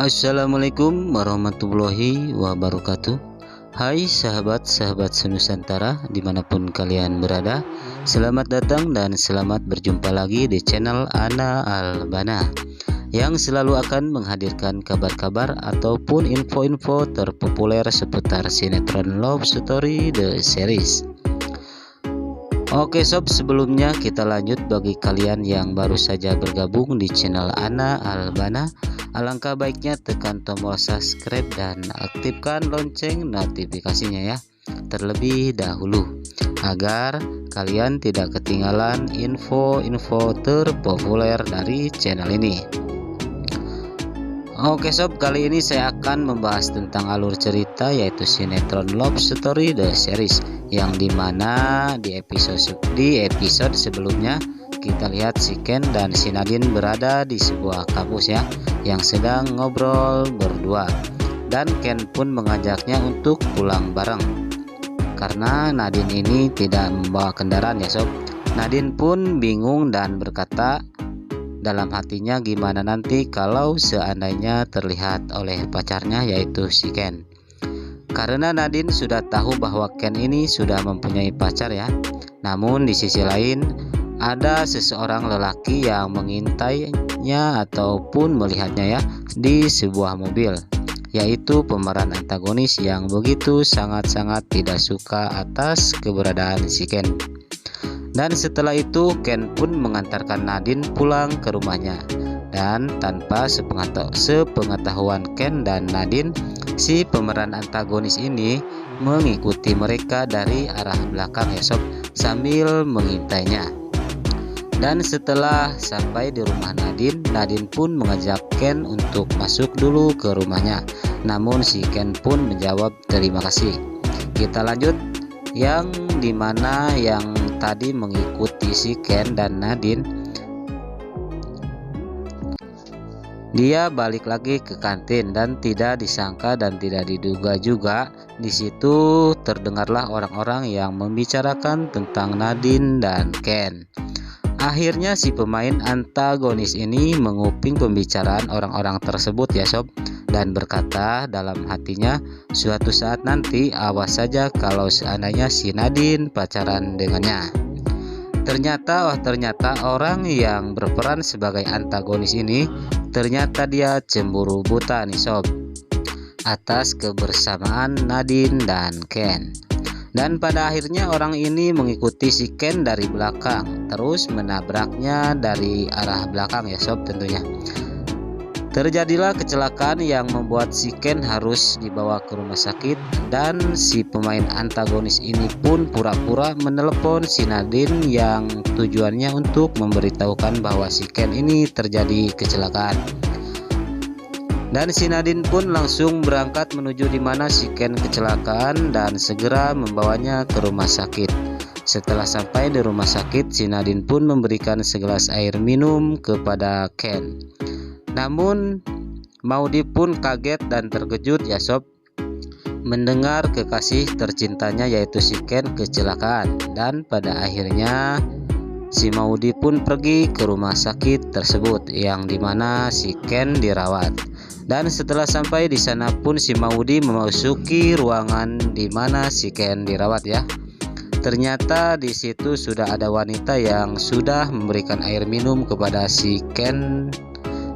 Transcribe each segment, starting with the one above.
Assalamualaikum warahmatullahi wabarakatuh. Hai sahabat-sahabat senusantara dimanapun kalian berada, selamat datang dan selamat berjumpa lagi di channel Ana Albana yang selalu akan menghadirkan kabar-kabar ataupun info-info terpopuler seputar sinetron Love Story The Series. Oke sob, sebelumnya kita lanjut. Bagi kalian yang baru saja bergabung di channel Ana Albana, alangkah baiknya tekan tombol subscribe dan aktifkan lonceng notifikasinya ya terlebih dahulu, agar kalian tidak ketinggalan info-info terpopuler dari channel ini. Oke sob, kali ini saya akan membahas tentang alur cerita yaitu sinetron Love Story The Series, yang dimana di episode sebelumnya kita lihat si Ken dan si Nadine berada di sebuah kampus ya, yang sedang ngobrol berdua, dan Ken pun mengajaknya untuk pulang bareng karena Nadine ini tidak membawa kendaraan ya sob. Nadine pun bingung dan berkata dalam hatinya, gimana nanti kalau seandainya terlihat oleh pacarnya yaitu si Ken. Karena Nadine sudah tahu bahwa Ken ini sudah mempunyai pacar ya. Namun di sisi lain ada seseorang lelaki yang mengintainya ataupun melihatnya ya di sebuah mobil, yaitu pemeran antagonis yang begitu sangat-sangat tidak suka atas keberadaan si Ken. Dan setelah itu Ken pun mengantarkan Nadine pulang ke rumahnya, dan tanpa sepengetahuan Ken dan Nadine, si pemeran antagonis ini mengikuti mereka dari arah belakang ya sob, sambil mengintainya. Dan setelah sampai di rumah Nadine pun mengajak Ken untuk masuk dulu ke rumahnya. Namun si Ken pun menjawab terima kasih. Kita lanjut, yang dimana yang tadi mengikuti si Ken dan Nadine, dia balik lagi ke kantin dan tidak disangka dan tidak diduga juga di situ terdengarlah orang-orang yang membicarakan tentang Nadine dan Ken. Akhirnya si pemain antagonis ini menguping pembicaraan orang-orang tersebut ya sob, dan berkata dalam hatinya, suatu saat nanti awas saja kalau seandainya si Nadine pacaran dengannya. Ternyata orang yang berperan sebagai antagonis ini ternyata dia cemburu buta nih sob atas kebersamaan Nadine dan Ken. Dan pada akhirnya orang ini mengikuti si Ken dari belakang, terus menabraknya dari arah belakang ya sob tentunya. Terjadilah kecelakaan yang membuat si Ken harus dibawa ke rumah sakit, dan si pemain antagonis ini pun pura-pura menelepon si Nadine yang tujuannya untuk memberitahukan bahwa si Ken ini terjadi kecelakaan. Dan si Nadine pun langsung berangkat menuju di mana si Ken kecelakaan dan segera membawanya ke rumah sakit. Setelah sampai di rumah sakit, si Nadine pun memberikan segelas air minum kepada Ken. Namun Maudy pun kaget dan terkejut ya sob mendengar kekasih tercintanya yaitu si Ken kecelakaan, dan pada akhirnya si Maudy pun pergi ke rumah sakit tersebut yang dimana si Ken dirawat. Dan setelah sampai di sana pun si Maudy memasuki ruangan di mana si Ken dirawat ya. Ternyata di situ sudah ada wanita yang sudah memberikan air minum kepada si Ken,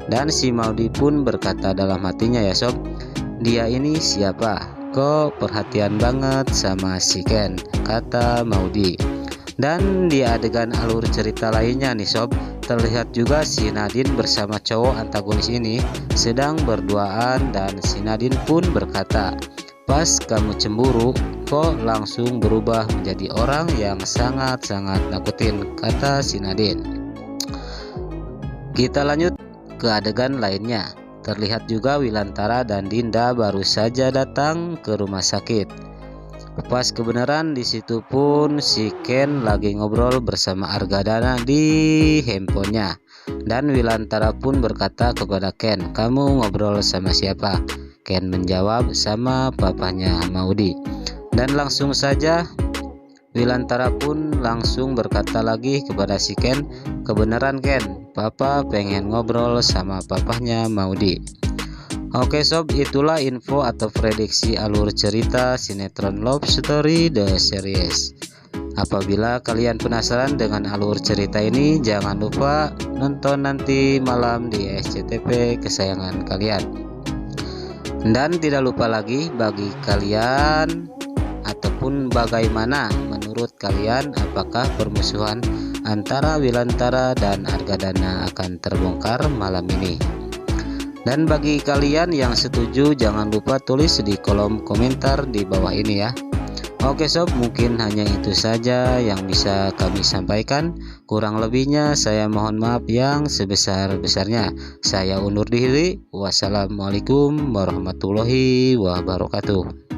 dan si Maudy pun berkata dalam hatinya ya sob, dia ini siapa? Kok perhatian banget sama si Ken, kata Maudy. Dan di adegan alur cerita lainnya nih sob, terlihat juga si Nadine bersama cowok antagonis ini sedang berduaan, dan si Nadine pun berkata, pas kamu cemburu kok langsung berubah menjadi orang yang sangat-sangat nakutin, kata si Nadine. Kita lanjut ke adegan lainnya. Terlihat juga Wilantara dan Dinda baru saja datang ke rumah sakit. Pas kebenaran di situ pun si Ken lagi ngobrol bersama Argadana di handphonenya, dan Wilantara pun berkata kepada Ken, kamu ngobrol sama siapa? Ken menjawab, sama papanya Maudy. Dan langsung saja Wilantara pun langsung berkata lagi kepada si Ken, kebenaran Ken, papa pengen ngobrol sama papahnya Maudy. Oke sob, itulah info atau prediksi alur cerita sinetron Love Story The Series. Apabila kalian penasaran dengan alur cerita ini, jangan lupa nonton nanti malam di SCTV kesayangan kalian. Dan tidak lupa lagi, bagi kalian ataupun bagaimana menurut kalian, apakah permusuhan antara Wilantara dan Argadana akan terbongkar malam ini? Dan bagi kalian yang setuju, jangan lupa tulis di kolom komentar di bawah ini ya. Oke sob, mungkin hanya itu saja yang bisa kami sampaikan. Kurang lebihnya saya mohon maaf yang sebesar-besarnya. Saya undur diri. Wassalamualaikum warahmatullahi wabarakatuh.